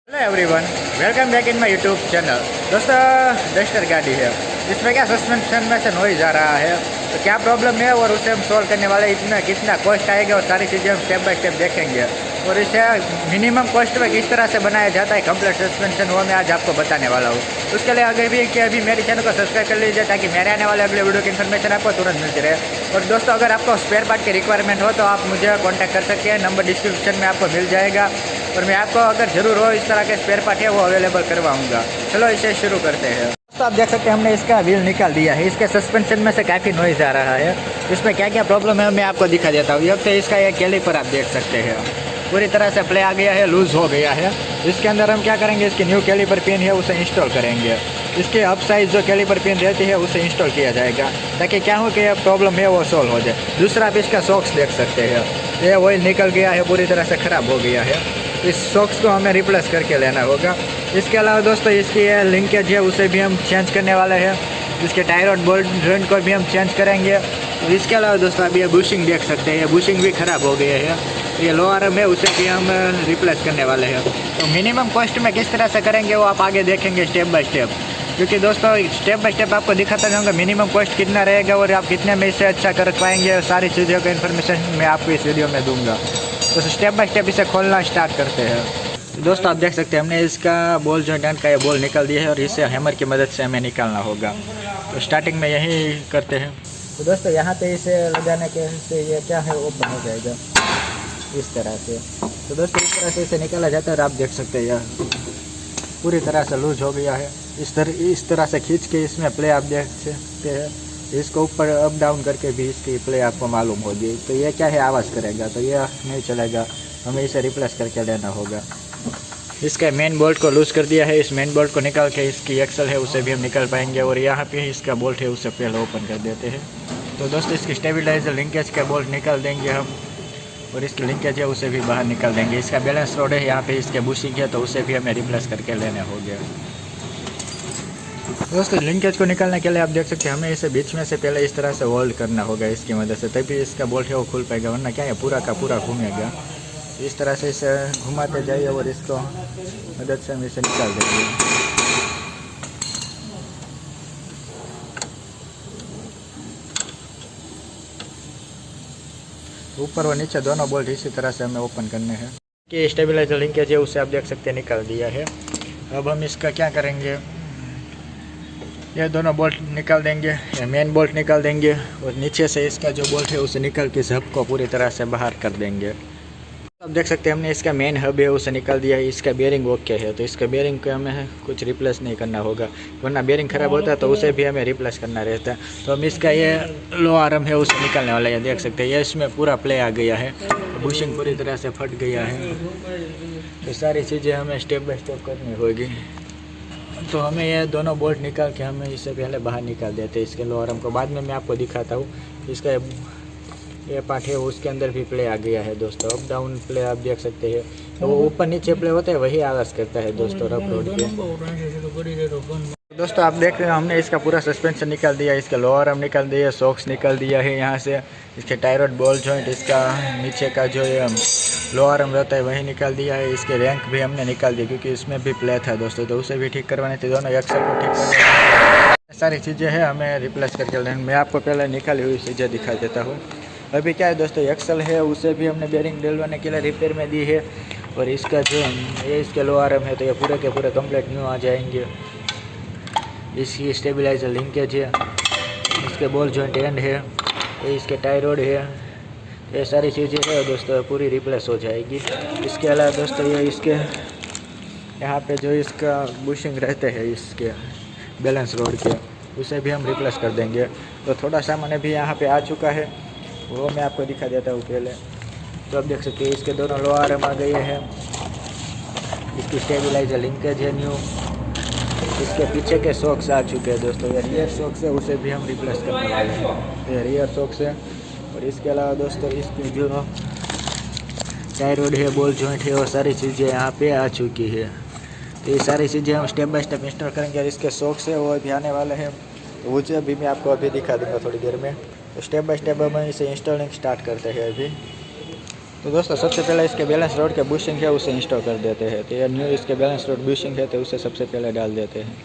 Hello everyone, welcome back in my YouTube channel. दोस्तों, duster गाड़ी है, इसमें क्या सस्पेंशन में से नॉइज आ रहा है, तो क्या प्रॉब्लम है और उसे हम सॉल्व करने वाले हैं। इसमें कितना कॉस्ट आएगा और सारी चीज़ें हम स्टेप बाय स्टेप देखेंगे और इसे मिनिमम कॉस्ट में किस तरह से बनाया जाता है कंप्लीट सस्पेंशन, वो मैं आज आपको बताने वाला हूँ। उसके लिए अभी मेरे चैनल को सब्सक्राइब कर लीजिए ताकि मेरे आने वाले अगले वीडियो की इन्फॉर्मेशन आपको तुरंत मिलती रहे। और दोस्तों, अगर आपको स्पेयर पार्ट की रिक्वायरमेंट हो तो आप मुझे कॉन्टैक्ट कर सकते हैं, नंबर डिस्क्रिप्शन में आपको मिल जाएगा और मैं आपको अगर ज़रूर हो इस तरह के स्पेयर पार्ट है वो अवेलेबल करवाऊंगा। चलो इसे शुरू करते हैं। तो आप देख सकते हैं हमने इसका व्हील निकाल दिया है। इसके सस्पेंशन में से काफ़ी नॉइज़ आ रहा है। इसमें क्या क्या प्रॉब्लम है मैं आपको दिखा देता हूँ। अब से इसका ये कैलिपर आप देख सकते हैं पूरी तरह से प्ले आ गया है, लूज़ हो गया है। इसके अंदर हम क्या करेंगे, इसकी न्यू कैलिपर पिन है उसे इंस्टॉल करेंगे। इसके अप साइज जो कैलिपर पिन रहती है उसे इंस्टॉल किया जाएगा ताकि क्या हो कि ये प्रॉब्लम है वो सॉल्व हो जाए। दूसरा आप इसका सॉक्स देख सकते हैं, ये ऑयल निकल गया है, पूरी तरह से ख़राब हो गया है। इस सॉक्स को हमें रिप्लेस करके लेना होगा। इसके अलावा दोस्तों, इसकी ये लिंकेज है उसे भी हम चेंज करने वाले हैं। इसके टायर और बोल्ट जॉइंट को भी हम चेंज करेंगे। तो इसके अलावा दोस्तों, आप ये बुशिंग देख सकते हैं, बुशिंग भी ख़राब हो गए है। ये लो आर्म है उसे भी हम रिप्लेस करने वाले हैं। तो मिनिमम कॉस्ट में किस तरह से करेंगे वो आप आगे देखेंगे स्टेप बाय स्टेप, क्योंकि दोस्तों स्टेप बाय स्टेप आपको दिखाता जाऊँगा मिनिमम कॉस्ट कितना रहेगा और आप कितने में इसे अच्छा कर पाएंगे। सारी चीज़ों का इन्फॉर्मेशन मैं आपको इस वीडियो में दूंगा। तो स्टेप बाय स्टेप इसे खोलना स्टार्ट करते हैं। तो दोस्तों, आप देख सकते हैं हमने इसका बॉल जॉइंट का ये बॉल निकाल दिया है और इसे हैमर की मदद से हमें निकालना होगा। तो स्टार्टिंग में यही करते हैं। तो दोस्तों, यहाँ पे इसे लगाने के से ये क्या है ओपन हो जाएगा इस तरह से। तो दोस्तों, इस तरह से इसे निकाला जाता है और आप देख सकते हैं यह पूरी तरह से लूज हो गया है। इस तरह से खींच के इसमें प्ले आप देख सकते हैं। इसको ऊपर अप डाउन करके भी इसकी प्ले आपको मालूम होगी। तो ये क्या है, आवाज़ करेगा, तो ये नहीं चलेगा, हमें इसे रिप्लेस करके लेना होगा। इसका मेन बोल्ट को लूज़ कर दिया है। इस मेन बोल्ट को निकाल के इसकी एक्सल है उसे भी हम निकाल पाएंगे और यहाँ पे इसका बोल्ट है उसे पहले ओपन कर देते हैं। तो दोस्तों, इसकी स्टेबिलाइजर लिंकेज का बोल्ट निकाल देंगे हम और इसकी लिंकेज है उसे भी बाहर निकाल देंगे। इसका बैलेंस रोड है, यहाँ पे इसके बुशिंग है तो उसे भी हमें रिप्लेस करके लेने होंगे। दोस्तों, लिंकेज को निकालने के लिए आप देख सकते हैं हमें इसे बीच में से पहले इस तरह से होल्ड करना होगा इसकी मदद से, तभी इसका बोल्ट है वो खुल पाएगा, वरना क्या है पूरा का पूरा घूमेगा। इस तरह से इसे घुमाते जाइए और इसको मदद से हम इसे निकाल देंगे। ऊपर और नीचे दोनों बोल्ट इसी तरह से हमें ओपन करने हैं। कि स्टेबलाइजर लिंकेज है उसे आप देख सकते हैं निकाल दिया है। अब हम इसका क्या करेंगे, ये दोनों बोल्ट निकाल देंगे, ये मेन बोल्ट निकाल देंगे और नीचे से इसका जो बोल्ट है उसे निकाल के हब को पूरी तरह से बाहर कर देंगे। आप देख सकते हैं हमने इसका मेन हब है उसे निकाल दिया है। इसका बेयरिंग ओके है, तो इसका बेयरिंग को हमें कुछ रिप्लेस नहीं करना होगा, वरना बेयरिंग ख़राब होता है तो उसे भी हमें रिप्लेस करना रहता है। तो हम इसका ये लो आर्म है उसे निकालने वाला है। देख सकते हैं ये इसमें पूरा प्ले आ गया है, बुशिंग पूरी तरह से फट गया है। तो सारी चीज़ें हमें स्टेप बाय स्टेप करनी होगी। तो हमें ये दोनों बोल्ट निकाल के हमें इससे पहले बाहर निकाल देते हैं इसके लो आर्म को। बाद में मैं आपको दिखाता हूँ। इसका ये पार्ट है उसके अंदर भी प्ले आ गया है दोस्तों, अप डाउन प्ले आप देख सकते हैं। तो वो ऊपर नीचे प्ले होता है वही आवाज़ करता है दोस्तों रफ रोड पे। दोस्तों, आप देख रहे हैं हमने इसका पूरा सस्पेंशन निकाल दिया, इसका लो आर्म निकाल दिया, सॉक्स निकाल दिया है यहाँ से, इसके टायर और बॉल जॉइंट, इसका नीचे का जो ये लो आर्म रहता है वही निकाल दिया है। इसके रैंक भी हमने निकाल दिया क्योंकि इसमें भी प्ले था दोस्तों, तो उसे भी ठीक करवाने थे। दोनों एक्सल को ठीक करवाने सारी चीज़ें हैं हमें रिप्लेस करके लेना। मैं आपको पहले निकाली हुई चीज़ें दिखा देता हूँ। अभी क्या है दोस्तों, एक्सल है उसे भी हमने बेयरिंग डलवाने के लिए रिपेयर में दी है और इसका जो ये इसके लो आर्म है तो ये पूरे के पूरे कंप्लीट न्यू आ जाएंगे। इसकी स्टेबलाइजर लिंकेज है, इसके बॉल जॉइंट एंड है, ये इसके टायर रोड है, ये सारी चीज़ें है दोस्तों पूरी रिप्लेस हो जाएगी। इसके अलावा दोस्तों ये इसके यहाँ पे जो इसका बुशिंग रहते हैं इसके बैलेंस रोड के उसे भी हम रिप्लेस कर देंगे। तो थोड़ा सामान भी यहाँ पे आ चुका है, वो मैं आपको दिखा देता हूँ पहले। तो आप देख सकते हैं इसके दोनों लो आर्म आ गए हैं, इसकी स्टेबलाइजर लिंकेज है न्यू, इसके पीछे के सॉक्स आ चुके हैं दोस्तों। ये रियर सॉक्स है उसे भी हम रिप्लेस करने वाले हैं, ये रियर सॉक्स है। और इसके अलावा दोस्तों इसकी जो टायर रोड है, बॉल जॉइंट है, और सारी चीज़ें यहाँ पे आ चुकी है। तो ये सारी चीज़ें हम स्टेप बाय स्टेप इंस्टॉल करेंगे और इसके सॉक्स है वो भी आने वाले हैं, तो वो अभी मैं आपको अभी दिखा दूँगा थोड़ी देर में। तो स्टेप बाय स्टेप हम इसे इंस्टॉलिंग स्टार्ट करते हैं अभी। तो दोस्तों सबसे पहले इसके बैलेंस रोड के बुशिंग है उसे इंस्टॉल कर देते हैं। तो ये न्यू इसके बैलेंस रोड बुशिंग है तो उसे सबसे पहले डाल देते हैं।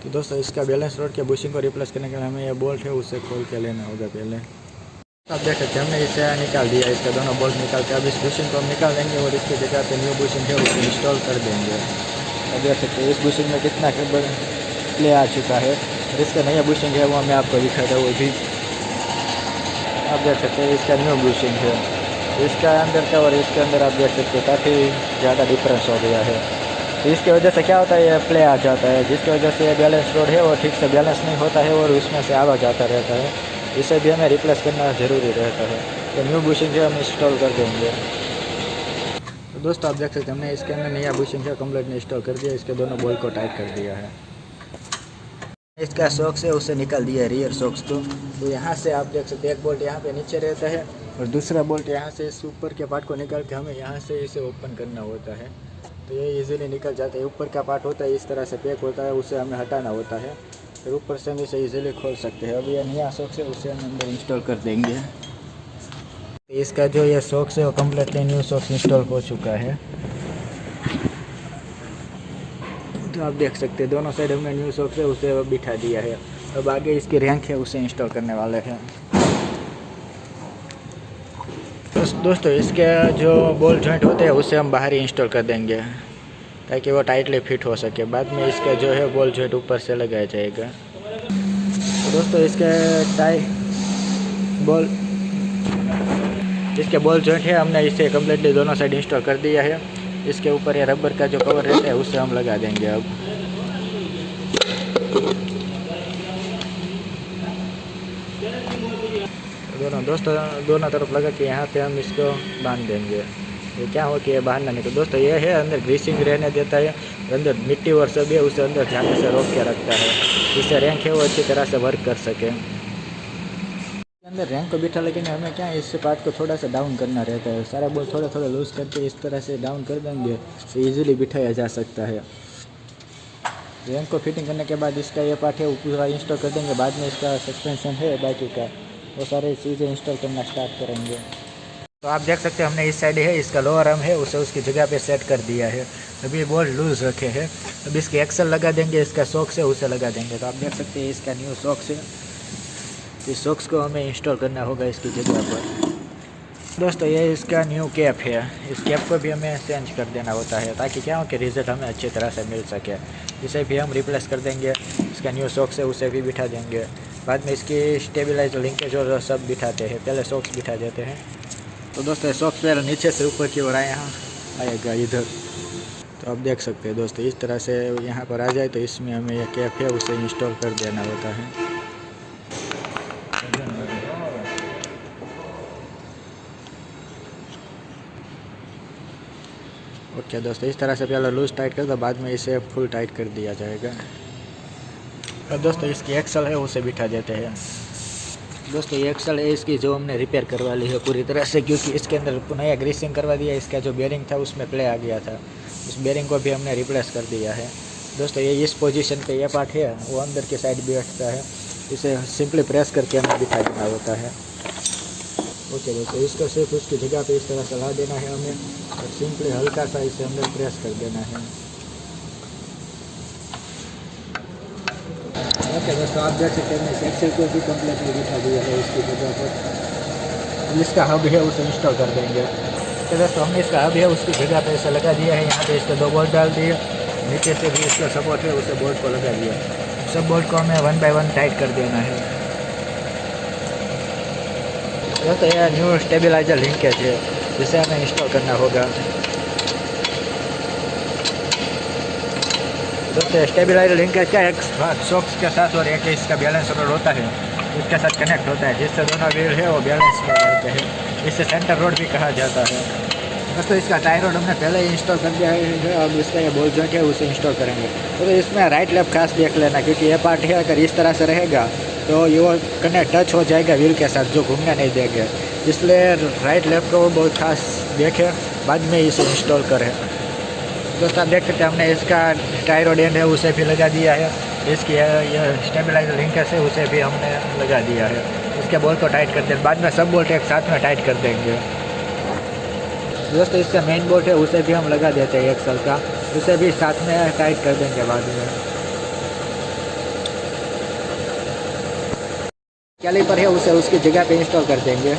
तो दोस्तों इसका बैलेंस रोड के बुशिंग को रिप्लेस करने के लिए हमें ये बोल्ट है उसे खोल के लेना होगा पहले। आप देख सकते हैं हमने इसे निकाल दिया, इसका दोनों बोल्ट निकाल के अब इस बुशिंग को हम निकाल देंगे और इसकी जगह पे न्यू बुशिंग है उसे इंस्टॉल कर देंगे। अब देख सकते हैं इस बुशिंग में कितना केबल प्ले आ चुका है। इसका नया बुशिंग है वो मैं आपको दिखाता हूँ। वो भी आप देख सकते हैं इसका न्यू बुशिंग है, इसका अंदर का और इसके अंदर आप देख सकते हैं काफ़ी ज़्यादा डिफरेंस हो गया है। तो इसकी वजह से क्या होता है ये प्ले आ जाता है, जिसकी वजह से ये बैलेंस रोड है वो ठीक से बैलेंस नहीं होता है और उसमें से आवाज़ आता रहता है। इसे भी हमें रिप्लेस करना ज़रूरी रहता है। तो न्यू बुशिंग है हम इंस्टॉल कर देंगे। तो दोस्तों आप देख सकते हैं हमने इसके अंदर नया बुशिंग है कम्प्लीट इंस्टॉल कर दिया। इसके दोनों बोल्ट को टाइट कर दिया है। इसका सॉक्स है उसे निकाल दिया है रियर सॉक्स को। तो यहाँ से आप देख सकते हैं एक बोल्ट यहाँ पे नीचे रहता है और दूसरा बोल्ट यहाँ से इस ऊपर के पार्ट को निकाल के हमें यहाँ से इसे ओपन करना होता है। तो ये इजीली निकल जाता है। ऊपर का पार्ट होता है इस तरह से पैक होता है, उसे हमें हटाना होता है, फिर ऊपर से हम इसे इजीली खोल सकते हैं। अब ये नया सॉक्स है उसे हम अंदर इंस्टॉल कर देंगे। तो इसका जो ये सॉक्स है वो कम्प्लीटली न्यू सॉक्स इंस्टॉल हो चुका है। तो आप देख सकते हैं दोनों साइड हमने न्यू सॉक्स है उसे बिठा दिया है। अब आगे इसकी रैंक है उसे इंस्टॉल करने वाले हैं। दोस्तों इसके जो बोल्ट जॉइंट होते हैं उसे हम बाहर ही इंस्टॉल कर देंगे ताकि वो टाइटली फिट हो सके। बाद में इसका जो है बोल्ट जॉइंट ऊपर से लगाया जाएगा। तो दोस्तों इसके बोल्ट जॉइंट है हमने इसे कम्प्लीटली दोनों साइड इंस्टॉल कर दिया है। इसके ऊपर ये रबर का जो कवर रहता है उससे हम लगा देंगे। अब दोनों तरफ लगा के यहाँ पे हम इसको बांध देंगे। ये क्या हो कि ये बाहर ना निकले। दोस्तों ये है अंदर ग्रीसिंग रहने देता है, अंदर मिट्टी और सब है उसे अंदर जाने से रोक के रखता है, इससे रैंक है वो अच्छी तरह से वर्क कर सके। अंदर रैंक को बिठा लेकिन हमें क्या है इस पार्ट को थोड़ा सा डाउन करना रहता है। सारा बोल्ट थोड़ा थोड़ा लूज करके इस तरह से डाउन कर देंगे तो ईजिली बिठाया जा सकता है। रैंक को फिटिंग करने के बाद इसका ये पार्ट है वो पूरा इंस्टॉल कर देंगे। बाद में इसका सस्पेंशन है बाकी का वो सारी चीज़ें इंस्टॉल करना स्टार्ट करेंगे। तो आप देख सकते हैं हमने इस साइड है इसका लोअर आर्म है उसे उसकी जगह पे सेट कर दिया है। अभी बोल्ट लूज़ रखे हैं। अब इसके एक्सल लगा देंगे, इसका सॉक्स है उसे लगा देंगे। तो आप देख सकते हैं इसका न्यू सॉक्स है, इस सॉक्स को हमें इंस्टॉल करना होगा इसकी जगह पर। दोस्तों ये इसका न्यू कैप है, इस कैप को भी हमें चेंज कर देना होता है ताकि क्या हो कि रिजल्ट हमें अच्छी तरह से मिल सके। इसे भी हम रिप्लेस कर देंगे। इसका न्यू सॉक्स है उसे भी बिठा देंगे। बाद में इसकी स्टेबलाइजर लिंकेज और सब बिठाते हैं, पहले सॉक्स बिठा देते हैं। तो दोस्तों सॉक्स पहले नीचे से ऊपर की ओर आएगा इधर। तो आप देख सकते हैं दोस्तों इस तरह से यहाँ पर आ जाए तो इसमें हमें यह कैप है उसे इंस्टॉल कर देना होता है। ओके दोस्तों इस तरह से पहले लूज टाइट कर दो, बाद में इसे फुल टाइट कर दिया जाएगा। और दोस्तों इसकी एक्सल है उसे बिठा देते हैं। दोस्तों ये एक्सल है इसकी जो हमने रिपेयर करवा ली है पूरी तरह से, क्योंकि इसके अंदर नया ग्रीसिंग करवा दिया। इसका जो बेरिंग था उसमें प्ले आ गया था, उस बेरिंग को भी हमने रिप्लेस कर दिया है। दोस्तों ये इस पोजीशन पे ये पार्ट है वो अंदर के साइड बैठता है, इसे सिंपली प्रेस करके हमें बिठा देना होता है। ओके दोस्तों इसको सिर्फ उसकी जगह पे इस तरह से ला देना है हमें और सिंपली हल्का सा इसे अंदर प्रेस कर देना है। ओके दोस्तों आप देख सकते हैं एक्सेल को भी कम्प्लीटली बिठा दिया है इसकी जगह पर। इसका हब है उसे इंस्टॉल कर देंगे। तो दोस्तों हमने इसका हब है उसकी जगह पे इसे लगा दिया है। यहाँ पे इसके 2 बोल्ट डाल दिए, नीचे से भी इसका सपोर्ट है उसे बोल्ट को लगा दिया। सब बोल्ट को हमें 1 बाय 1 टाइट कर देना है। दोस्तों यह न्यू स्टेबलाइजर लिंकेज है जिसे हमें इंस्टॉल करना होगा। दोस्तों स्टेबलाइजर लिंकेज का एक सॉक्स के साथ और एक इसका बैलेंस रोड होता है, इसके साथ कनेक्ट होता है जिससे दोनों व्हील है वो बैलेंस में रहते हैं। इसे सेंटर रोड भी कहा जाता है। दोस्तों इसका टाई रोड हमने पहले ही इंस्टॉल कर दिया है। अब इसका ये बोल्ट जॉइंट है उसे इंस्टॉल करेंगे। तो इसमें राइट लेफ्ट खास देख लेना, क्योंकि ये पार्ट है अगर इस तरह से रहेगा तो ये कनेक्ट टच हो जाएगा व्हील के साथ जो घूमने नहीं देंगे, इसलिए राइट लेफ्ट को बहुत खास देखें, बाद में इसे इंस्टॉल करें। दोस्तों आप देख सकते हैं हमने इसका टाई रोड एंड है उसे भी लगा दिया है। इसकी यह स्टेबलाइजर लिंकेज है उसे भी हमने लगा दिया है। इसके बोल्ट को टाइट कर दें, बाद में सब बोल्ट एक साथ में टाइट कर देंगे। दोस्तों इसका मेन बोल्ट है उसे भी हम लगा देते हैं एक्सल का, उसे भी साथ में टाइट कर देंगे बाद में। कैलिपर है उसे उसकी जगह पे इंस्टॉल कर देंगे।